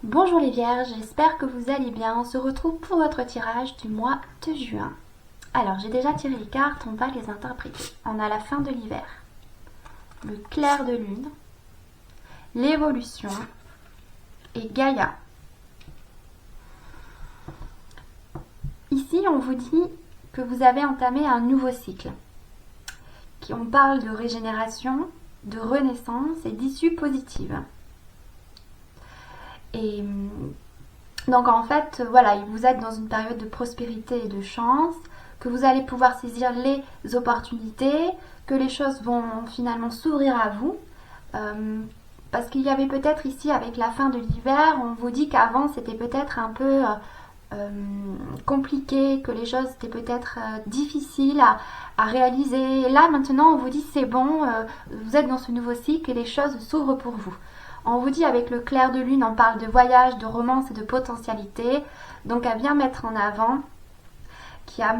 Bonjour les vierges, j'espère que vous allez bien. On se retrouve pour votre tirage du mois de juin. Alors, j'ai déjà tiré les cartes, on va les interpréter. On a la fin de l'hiver, le clair de lune, l'évolution et Gaïa. Ici, on vous dit que vous avez entamé un nouveau cycle. On parle de régénération, de renaissance et d'issue positive. Et donc en fait, voilà, vous êtes dans une période de prospérité et de chance, que vous allez pouvoir saisir les opportunités, que les choses vont finalement s'ouvrir à vous. Parce qu'il y avait peut-être ici, avec la fin de l'hiver, on vous dit qu'avant c'était peut-être un peu compliqué, que les choses étaient peut-être difficiles à réaliser. Et là maintenant on vous dit c'est bon, vous êtes dans ce nouveau cycle et les choses s'ouvrent pour vous. On vous dit avec le clair de lune, on parle de voyage, de romance et de potentialité. Donc à bien mettre en avant qu'il y a,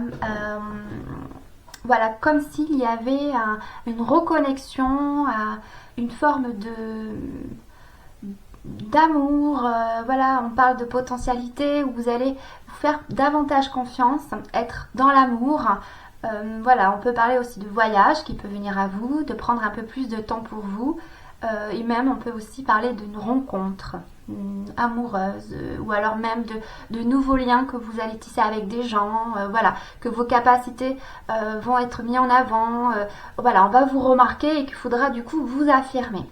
voilà, comme s'il y avait une reconnexion, une forme d'amour. Voilà, on parle de potentialité où vous allez vous faire davantage confiance, être dans l'amour. Voilà, on peut parler aussi de voyage qui peut venir à vous, de prendre un peu plus de temps pour vous. Et même on peut aussi parler d'une rencontre amoureuse ou alors même de nouveaux liens que vous allez tisser avec des gens, voilà, que vos capacités vont être mises en avant, voilà, on va vous remarquer et qu'il faudra du coup vous affirmer.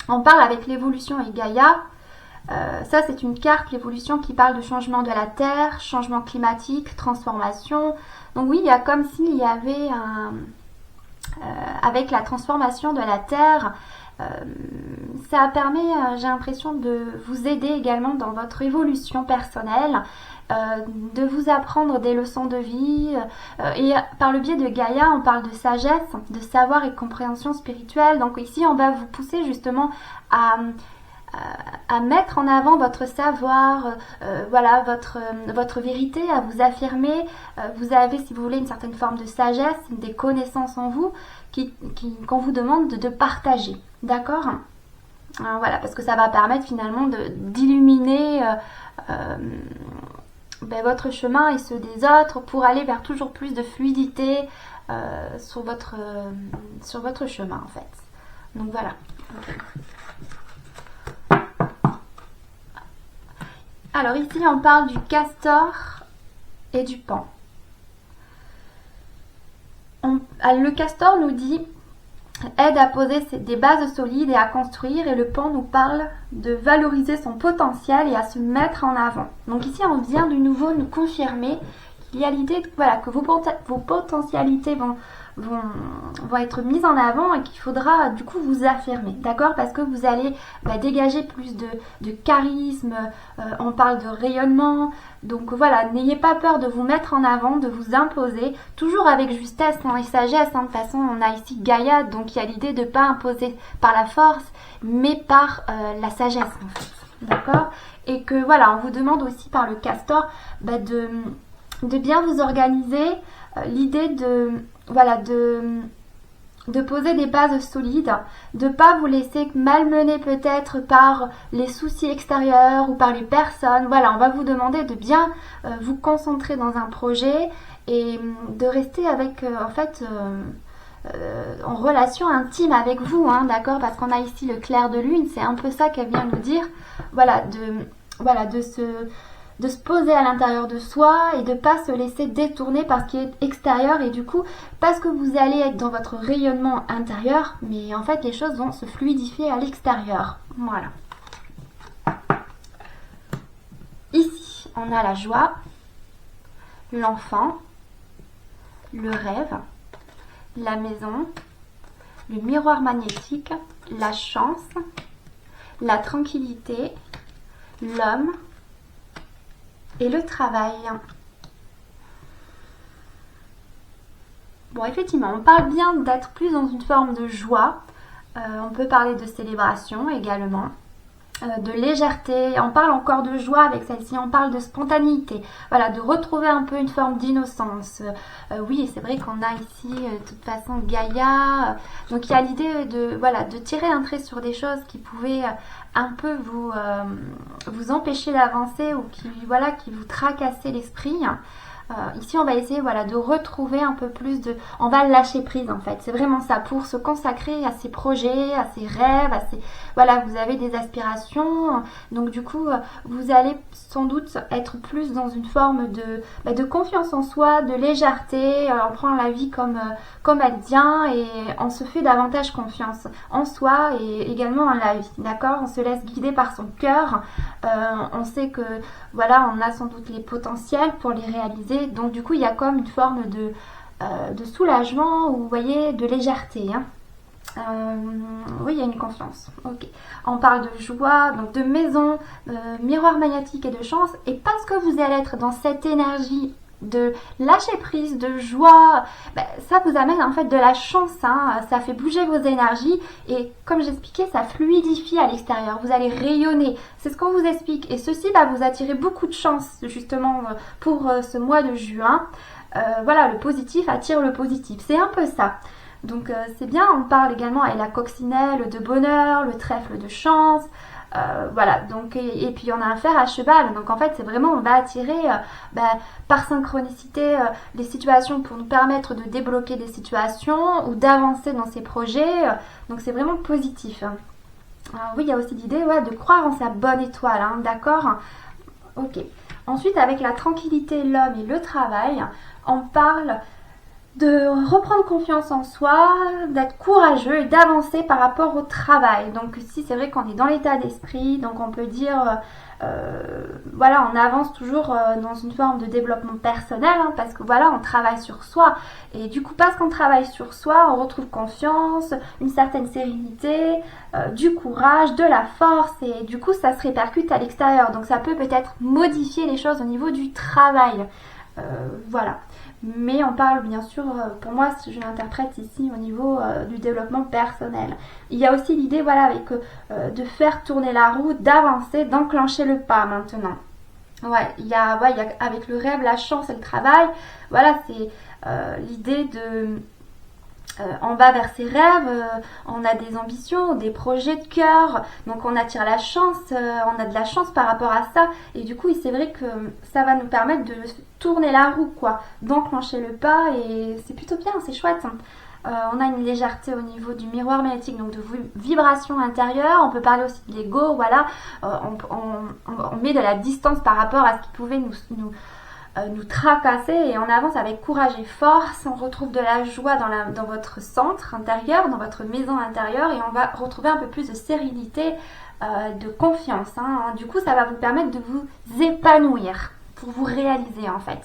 On parle avec l'évolution et Gaïa. Ça c'est une carte, l'évolution, qui parle de changement de la terre, changement climatique, transformation. Donc oui, il y a comme s'il y avait avec la transformation de la terre, ça permet, j'ai l'impression, de vous aider également dans votre évolution personnelle, de vous apprendre des leçons de vie, et par le biais de Gaïa, on parle de sagesse, de savoir et de compréhension spirituelle. Donc ici, on va vous pousser justement à mettre en avant votre savoir, voilà, votre vérité, à vous affirmer. Vous avez, si vous voulez, une certaine forme de sagesse, des connaissances en vous qu'on vous demande de partager. D'accord ? Voilà, parce que ça va permettre finalement d'illuminer votre chemin et ceux des autres pour aller vers toujours plus de fluidité sur votre chemin en fait. Donc voilà. Alors ici on parle du castor et du pan. Le castor nous dit aide à poser des bases solides et à construire, et le pan nous parle de valoriser son potentiel et à se mettre en avant. Donc ici on vient de nouveau nous confirmer qu'il y a l'idée voilà, que vos potentialités vont être mises en avant et qu'il faudra du coup vous affirmer, d'accord, parce que vous allez dégager plus de charisme, on parle de rayonnement. Donc voilà, n'ayez pas peur de vous mettre en avant, de vous imposer, toujours avec justesse et sagesse. De toute façon, on a ici Gaïa, donc il y a l'idée de ne pas imposer par la force, mais par la sagesse en fait, d'accord. Et que voilà, on vous demande aussi par le castor de bien vous organiser, l'idée de poser des bases solides, de ne pas vous laisser malmener peut-être par les soucis extérieurs ou par les personnes. Voilà, on va vous demander de bien vous concentrer dans un projet et de rester avec en relation intime avec vous, hein, d'accord, parce qu'on a ici le clair de lune, c'est un peu ça qu'elle vient nous dire, voilà, de se poser à l'intérieur de soi et de ne pas se laisser détourner par ce qui est extérieur, et du coup parce que vous allez être dans votre rayonnement intérieur, mais en fait les choses vont se fluidifier à l'extérieur. Voilà. Ici on a la joie, l'enfant, le rêve, la maison, le miroir magnétique, la chance, la tranquillité, l'homme et le travail. Bon, effectivement, on parle bien d'être plus dans une forme de joie. On peut parler de célébration également. de légèreté, on parle encore de joie avec celle-ci, on parle de spontanéité, voilà, de retrouver un peu une forme d'innocence. Oui, c'est vrai qu'on a ici de toute façon Gaïa, donc il y a l'idée de, voilà, de tirer un trait sur des choses qui pouvaient un peu vous empêcher d'avancer ou qui, voilà, qui vous tracassaient l'esprit. Ici on va essayer, voilà, de retrouver un peu plus de... On va lâcher prise en fait, c'est vraiment ça, pour se consacrer à ses projets, à ses rêves, à ses... Voilà, vous avez des aspirations, donc du coup vous allez sans doute être plus dans une forme de confiance en soi, de légèreté, on prend la vie comme elle vient et on se fait davantage confiance en soi et également en la vie, d'accord? On se laisse guider par son cœur, on sait que voilà, on a sans doute les potentiels pour les réaliser. Donc du coup, il y a comme une forme de soulagement ou vous voyez, de légèreté. Hein. Oui, il y a une confiance. Ok. On parle de joie, donc de maison, miroir magnétique et de chance. Et parce que vous allez être dans cette énergie de lâcher prise, de joie, ça vous amène en fait de la chance, hein, ça fait bouger vos énergies et comme j'expliquais, ça fluidifie à l'extérieur, vous allez rayonner, c'est ce qu'on vous explique et ceci va vous attirer beaucoup de chance justement pour ce mois de juin. Voilà, le positif attire le positif, c'est un peu ça. Donc c'est bien, on parle également avec la coccinelle de bonheur, le trèfle de chance. Voilà, donc et puis on a un fer à cheval, donc en fait c'est vraiment, on va attirer par synchronicité les situations pour nous permettre de débloquer des situations ou d'avancer dans ces projets, donc c'est vraiment positif. Oui, il y a aussi l'idée de croire en sa bonne étoile, hein, d'accord? Ok. Ensuite, avec la tranquillité, l'homme et le travail, on parle de reprendre confiance en soi, d'être courageux et d'avancer par rapport au travail. Donc ici c'est vrai qu'on est dans l'état d'esprit, donc on peut dire voilà, on avance toujours dans une forme de développement personnel, hein, parce que voilà, on travaille sur soi et du coup parce qu'on travaille sur soi, on retrouve confiance, une certaine sérénité, du courage, de la force et du coup ça se répercute à l'extérieur, donc ça peut peut-être modifier les choses au niveau du travail. Voilà. Mais on parle bien sûr, pour moi, si je l'interprète ici au niveau du développement personnel. Il y a aussi l'idée, voilà, avec de faire tourner la roue, d'avancer, d'enclencher le pas maintenant. Il y a avec le rêve, la chance et le travail, voilà, c'est l'idée de... on va vers ses rêves, on a des ambitions, des projets de cœur, donc on attire la chance, on a de la chance par rapport à ça, et du coup c'est vrai que ça va nous permettre de tourner la roue, quoi, d'enclencher le pas, et c'est plutôt bien, c'est chouette. On a une légèreté au niveau du miroir magnétique, donc de vibration intérieure, on peut parler aussi de l'ego, voilà, on met de la distance par rapport à ce qui pouvait nous tracasser et on avance avec courage et force, on retrouve de la joie dans votre centre intérieur, dans votre maison intérieure et on va retrouver un peu plus de sérénité, de confiance. Hein. Du coup, ça va vous permettre de vous épanouir, pour vous réaliser en fait.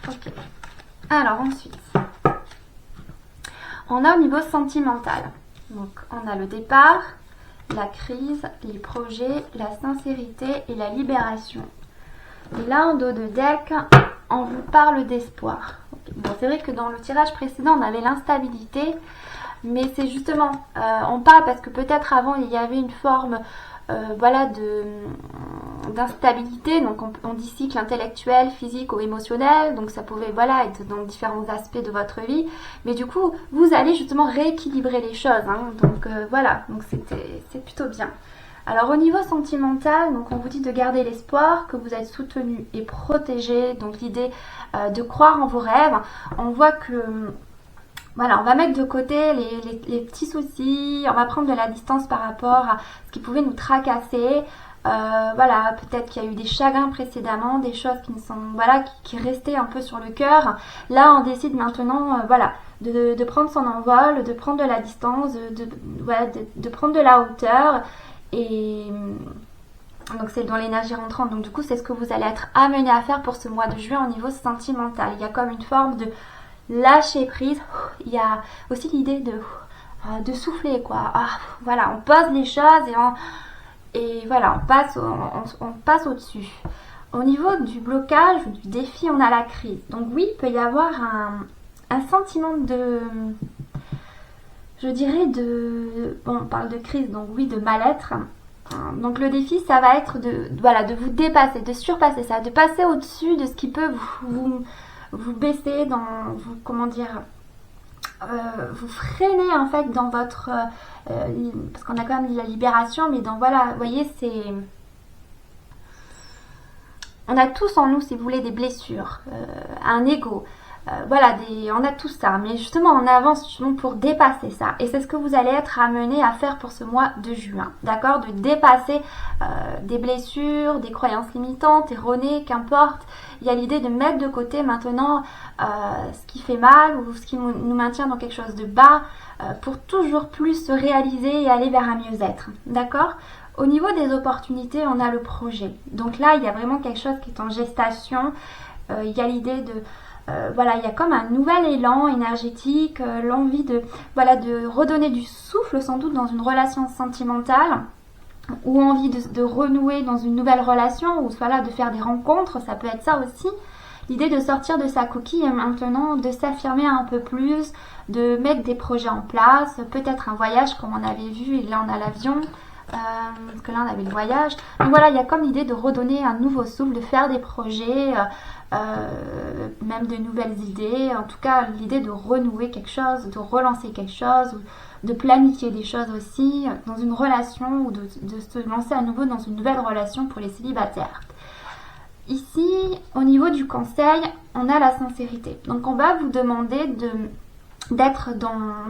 Ok. Alors ensuite, on a au niveau sentimental. Donc on a le départ, la crise, les projets, la sincérité et la libération. Et là, en dos de deck, on vous parle d'espoir. Okay. Bon, c'est vrai que dans le tirage précédent, on avait l'instabilité, mais c'est justement, on parle parce que peut-être avant, il y avait une forme voilà, d'instabilité. Donc, on dit cycle intellectuel, physique ou émotionnel. Donc, ça pouvait voilà, être dans différents aspects de votre vie. Mais du coup, vous allez justement rééquilibrer les choses. Hein. Donc, voilà, donc c'est plutôt bien. Alors au niveau sentimental, donc on vous dit de garder l'espoir, que vous êtes soutenu et protégé, donc l'idée de croire en vos rêves. On voit que voilà, on va mettre de côté les petits soucis, on va prendre de la distance par rapport à ce qui pouvait nous tracasser. Voilà, peut-être qu'il y a eu des chagrins précédemment, des choses qui sont voilà qui restaient un peu sur le cœur. Là, on décide maintenant, voilà, de prendre son envol, de prendre de la distance, de prendre de la hauteur. Et donc c'est dans l'énergie rentrante, donc du coup c'est ce que vous allez être amené à faire pour ce mois de juin au niveau sentimental. Il y a comme une forme de lâcher prise, il y a aussi l'idée de souffler quoi. Voilà, on pose les choses et voilà, on passe au-dessus. Au niveau du blocage ou du défi, on a la crise. Donc oui, il peut y avoir un sentiment de... Je dirais bon, on parle de crise, donc oui, de mal-être. Donc le défi, ça va être de vous dépasser, de surpasser ça, de passer au-dessus de ce qui peut vous baisser vous freiner en fait dans votre... parce qu'on a quand même dit la libération, mais vous voyez, on a tous en nous, si vous voulez, des blessures, un ego. On a tout ça, mais justement on avance justement pour dépasser ça, et c'est ce que vous allez être amené à faire pour ce mois de juin, d'accord, de dépasser des blessures, des croyances limitantes, erronées, qu'importe. Il y a l'idée de mettre de côté maintenant ce qui fait mal ou ce qui nous maintient dans quelque chose de bas pour toujours plus se réaliser et aller vers un mieux-être, d'accord. Au niveau des opportunités, on a le projet, donc là il y a vraiment quelque chose qui est en gestation. Il y a l'idée de il y a comme un nouvel élan énergétique, l'envie de redonner du souffle sans doute dans une relation sentimentale, ou envie de renouer dans une nouvelle relation, ou de faire des rencontres, ça peut être ça aussi. L'idée de sortir de sa coquille et maintenant de s'affirmer un peu plus, de mettre des projets en place, peut-être un voyage comme on avait vu, et là on a l'avion. Parce que là on avait le voyage, donc voilà, il y a comme l'idée de redonner un nouveau souffle, de faire des projets, même de nouvelles idées, en tout cas l'idée de renouer quelque chose, de relancer quelque chose, de planifier des choses aussi dans une relation, ou de se lancer à nouveau dans une nouvelle relation pour les célibataires. Ici, au niveau du conseil, on a la sincérité, donc on va vous demander de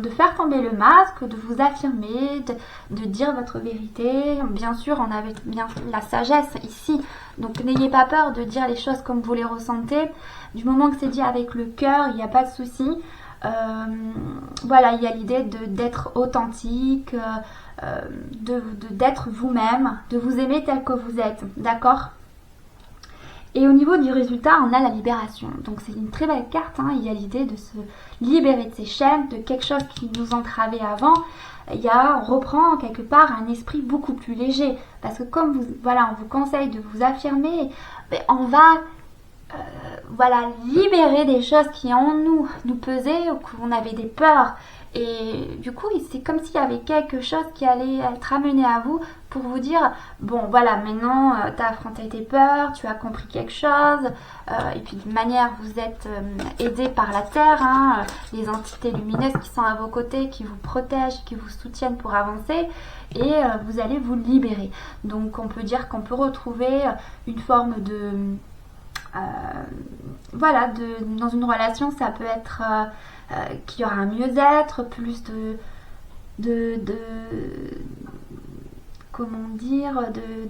faire tomber le masque, de vous affirmer, de dire votre vérité. Bien sûr, on avait bien la sagesse ici, donc n'ayez pas peur de dire les choses comme vous les ressentez. Du moment que c'est dit avec le cœur, il n'y a pas de souci. Il y a l'idée d'être authentique, d'être vous-même, de vous aimer tel que vous êtes, d'accord ? Et au niveau du résultat, on a la libération. Donc c'est une très belle carte, hein. Il y a l'idée de se libérer de ces chaînes, de quelque chose qui nous entravait avant. On reprend quelque part un esprit beaucoup plus léger. Parce que comme on vous conseille de vous affirmer, on va libérer des choses qui en nous pesaient, ou qu'on avait des peurs. Et du coup, c'est comme s'il y avait quelque chose qui allait être amené à vous pour vous dire, maintenant tu as affronté tes peurs, tu as compris quelque chose, et puis d'une manière vous êtes aidé par la Terre, hein, les entités lumineuses qui sont à vos côtés, qui vous protègent, qui vous soutiennent pour avancer, et vous allez vous libérer. Donc on peut dire qu'on peut retrouver une forme dans une relation, ça peut être qu'il y aura un mieux-être, plus de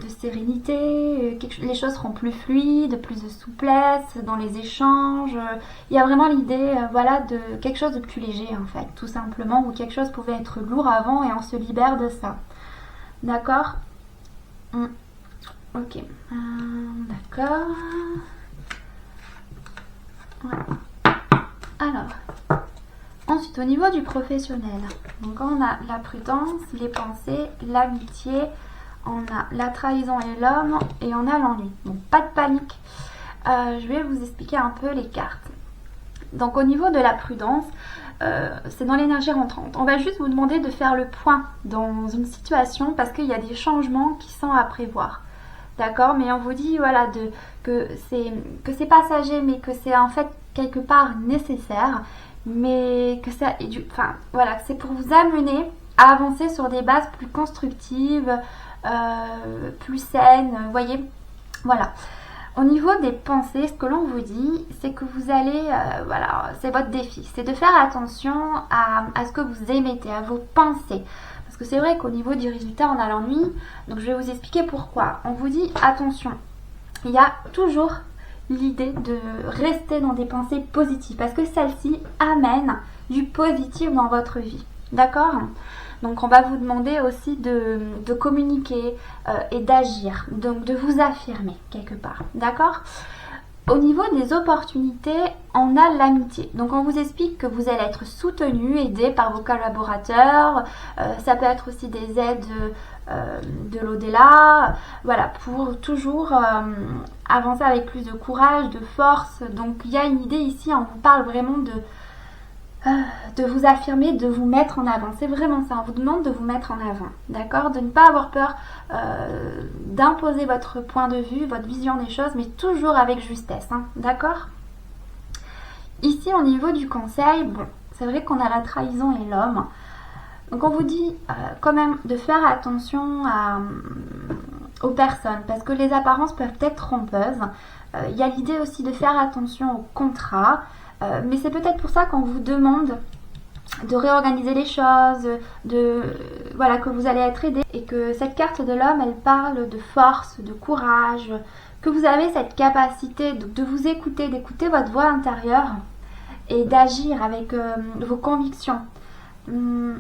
sérénité, les choses seront plus fluides, plus de souplesse dans les échanges. Il y a vraiment l'idée de quelque chose de plus léger en fait, tout simplement, où quelque chose pouvait être lourd avant et on se libère de ça. D'accord ? Ok. D'accord. Ouais. Alors, ensuite au niveau du professionnel, donc on a la prudence, les pensées, l'amitié, on a la trahison et l'homme, et on a l'ennui. Donc pas de panique, je vais vous expliquer un peu les cartes. Donc au niveau de la prudence, c'est dans l'énergie rentrante. On va juste vous demander de faire le point dans une situation parce qu'il y a des changements qui sont à prévoir. D'accord, mais on vous dit que c'est passager, mais que c'est en fait quelque part nécessaire, mais que ça, c'est pour vous amener à avancer sur des bases plus constructives, plus saines, vous voyez, voilà. Au niveau des pensées, ce que l'on vous dit, c'est que vous allez, c'est votre défi, c'est de faire attention à ce que vous émettez, à vos pensées. Parce que c'est vrai qu'au niveau du résultat, on a l'ennui. Donc je vais vous expliquer pourquoi. On vous dit, attention, il y a toujours l'idée de rester dans des pensées positives. Parce que celles-ci amènent du positif dans votre vie. D'accord ? Donc on va vous demander aussi de communiquer et d'agir. Donc de vous affirmer quelque part. D'accord ? Au niveau des opportunités, on a l'amitié. Donc on vous explique que vous allez être soutenu, aidé par vos collaborateurs. Ça peut être aussi des aides de l'au-delà. Pour toujours avancer avec plus de courage, de force. Donc il y a une idée ici, on vous parle vraiment de vous affirmer, de vous mettre en avant. C'est vraiment ça, on vous demande de vous mettre en avant, d'accord? De ne pas avoir peur d'imposer votre point de vue, votre vision des choses, mais toujours avec justesse, hein, d'accord? Ici, au niveau du conseil, bon, c'est vrai qu'on a la trahison et l'homme. Donc on vous dit quand même de faire attention aux personnes, parce que les apparences peuvent être trompeuses. Il y a l'idée aussi de faire attention aux contrats, mais c'est peut-être pour ça qu'on vous demande de réorganiser les choses, voilà, que vous allez être aidé, et que cette carte de l'homme, elle parle de force, de courage, que vous avez cette capacité de vous écouter, d'écouter votre voix intérieure et d'agir avec vos convictions. Ouais.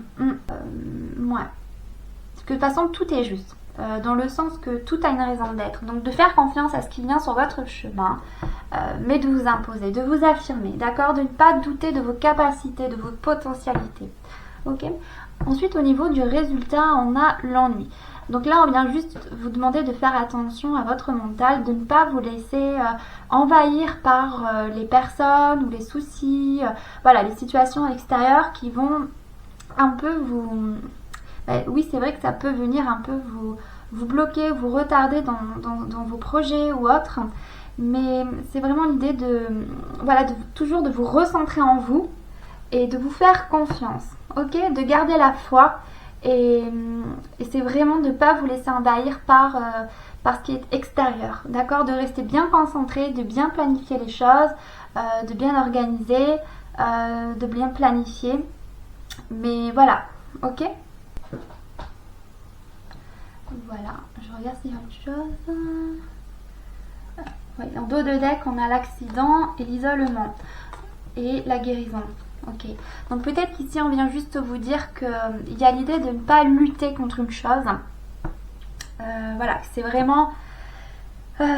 Parce que de toute façon, tout est juste. Dans le sens que tout a une raison d'être. Donc de faire confiance à ce qui vient sur votre chemin, mais de vous imposer, de vous affirmer, d'accord? De ne pas douter de vos capacités, de votre potentialité. Ok? Ensuite, au niveau du résultat, on a l'ennui. Donc là, on vient juste vous demander de faire attention à votre mental, de ne pas vous laisser envahir par les personnes ou les soucis, voilà, les situations extérieures qui vont un peu vous... oui, c'est vrai que ça peut venir un peu vous bloquer, vous retarder dans vos projets ou autres. Mais c'est vraiment l'idée voilà, toujours de vous recentrer en vous et de vous faire confiance. Ok? De garder la foi. Et c'est vraiment de ne pas vous laisser envahir par ce qui est extérieur. D'accord? De rester bien concentré, de bien planifier les choses, de bien organiser, de bien planifier. Mais voilà. Ok? Voilà, je regarde s'il y a autre chose. Oui, en dos de deck, on a l'accident et l'isolement et la guérison. Ok, donc peut-être qu'ici on vient juste vous dire qu'il y a l'idée de ne pas lutter contre une chose. Voilà, c'est vraiment...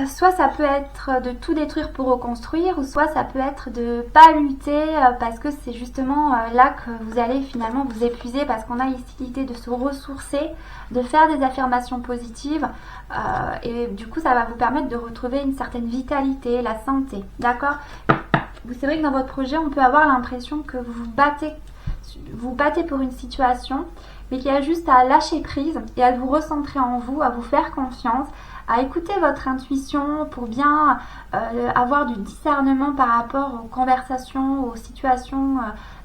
soit ça peut être de tout détruire pour reconstruire, ou soit ça peut être de pas lutter parce que c'est justement là que vous allez finalement vous épuiser, parce qu'on a ici l'idée de se ressourcer, de faire des affirmations positives et du coup ça va vous permettre de retrouver une certaine vitalité, la santé, d'accord? C'est vrai que dans votre projet on peut avoir l'impression que vous battez pour une situation, mais qu'il y a juste à lâcher prise et à vous recentrer en vous, à vous faire confiance, à écouter votre intuition pour bien avoir du discernement par rapport aux conversations, aux situations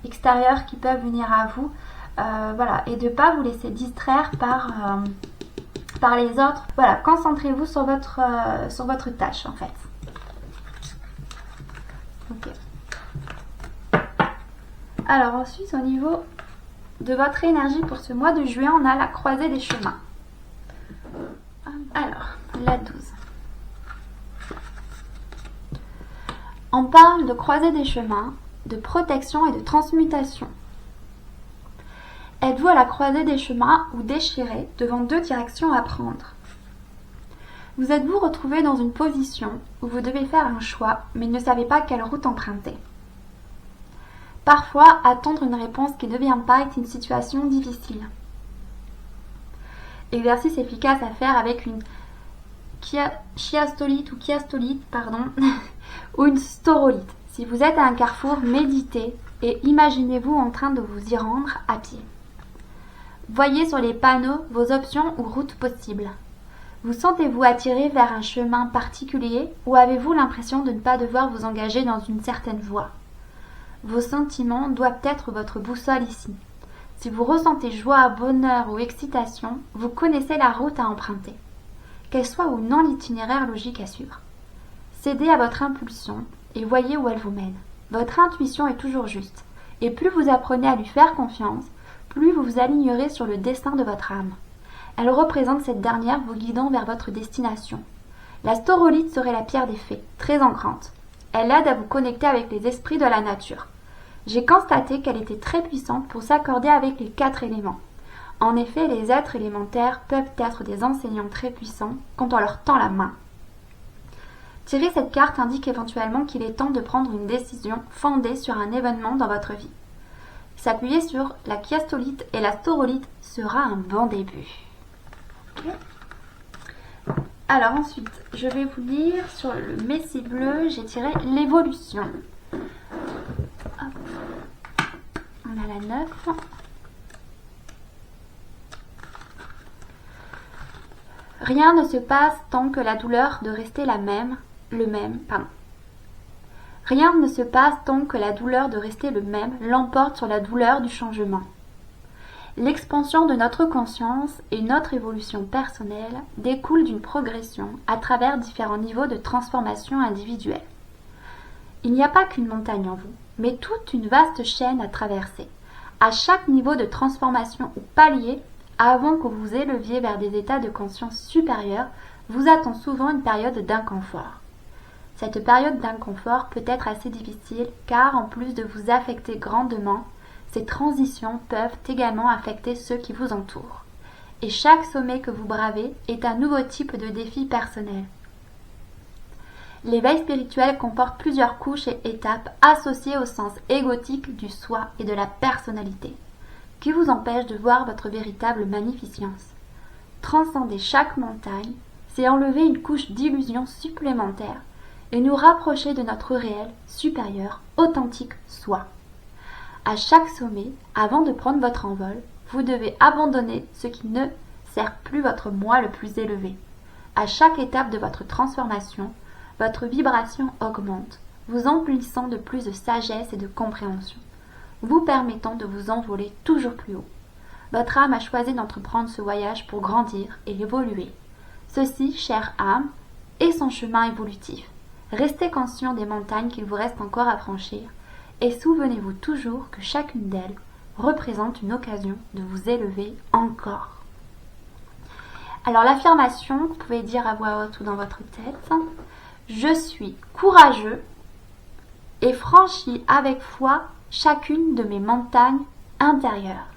extérieures qui peuvent venir à vous. Voilà, et de ne pas vous laisser distraire par les autres. Voilà, concentrez-vous sur votre tâche en fait. Ok. Alors ensuite, au niveau de votre énergie pour ce mois de juin, on a la croisée des chemins. Alors, la 12. On parle de croisée des chemins, de protection et de transmutation. Êtes-vous à la croisée des chemins ou déchiré devant deux directions à prendre? Vous êtes-vous retrouvé dans une position où vous devez faire un choix, mais ne savez pas quelle route emprunter? Parfois, attendre une réponse qui ne vient pas est une situation difficile. Exercice efficace à faire avec une chiastolite ou une storolite. Si vous êtes à un carrefour, méditez et imaginez-vous en train de vous y rendre à pied. Voyez sur les panneaux vos options ou routes possibles. Vous sentez-vous attiré vers un chemin particulier ou avez-vous l'impression de ne pas devoir vous engager dans une certaine voie? Vos sentiments doivent être votre boussole ici. Si vous ressentez joie, bonheur ou excitation, vous connaissez la route à emprunter, qu'elle soit ou non l'itinéraire logique à suivre. Cédez à votre impulsion et voyez où elle vous mène. Votre intuition est toujours juste, et plus vous apprenez à lui faire confiance, plus vous vous alignerez sur le destin de votre âme. Elle représente cette dernière vous guidant vers votre destination. La storolite serait la pierre des fées, très ancrante. Elle aide à vous connecter avec les esprits de la nature. J'ai constaté qu'elle était très puissante pour s'accorder avec les 4 éléments. En effet, les êtres élémentaires peuvent être des enseignants très puissants quand on leur tend la main. Tirer cette carte indique éventuellement qu'il est temps de prendre une décision fondée sur un événement dans votre vie. S'appuyer sur la chiastolite et la storolite sera un bon début. Okay. Alors ensuite, je vais vous lire sur le Messie bleu, j'ai tiré l'évolution. On a la 9. Rien ne se passe tant que la douleur de rester Rien ne se passe tant que la douleur de rester le même l'emporte sur la douleur du changement. L'expansion de notre conscience et notre évolution personnelle découlent d'une progression à travers différents niveaux de transformation individuelle. Il n'y a pas qu'une montagne en vous, mais toute une vaste chaîne à traverser. À chaque niveau de transformation ou palier, avant que vous éleviez vers des états de conscience supérieurs, vous attend souvent une période d'inconfort. Cette période d'inconfort peut être assez difficile car en plus de vous affecter grandement, ces transitions peuvent également affecter ceux qui vous entourent. Et chaque sommet que vous bravez est un nouveau type de défi personnel. L'éveil spirituel comporte plusieurs couches et étapes associées au sens égotique du soi et de la personnalité, qui vous empêchent de voir votre véritable magnificence. Transcender chaque montagne, c'est enlever une couche d'illusion supplémentaire et nous rapprocher de notre réel, supérieur, authentique soi. À chaque sommet, avant de prendre votre envol, vous devez abandonner ce qui ne sert plus votre moi le plus élevé. À chaque étape de votre transformation, votre vibration augmente, vous emplissant de plus de sagesse et de compréhension, vous permettant de vous envoler toujours plus haut. Votre âme a choisi d'entreprendre ce voyage pour grandir et évoluer. Ceci, chère âme, est son chemin évolutif. Restez conscient des montagnes qu'il vous reste encore à franchir et souvenez-vous toujours que chacune d'elles représente une occasion de vous élever encore. Alors l'affirmation, vous pouvez dire à voix haute ou dans votre tête, je suis courageux et franchis avec foi chacune de mes montagnes intérieures.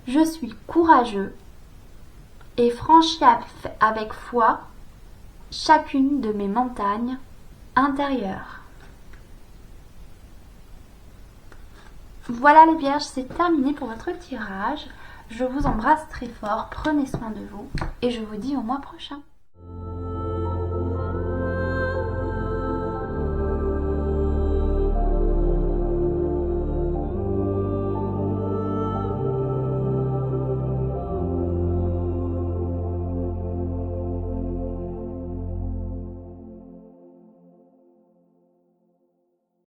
Je suis courageux et franchis avec foi chacune de mes montagnes intérieures. Voilà les vierges, c'est terminé pour votre tirage. Je vous embrasse très fort, prenez soin de vous et je vous dis au mois prochain.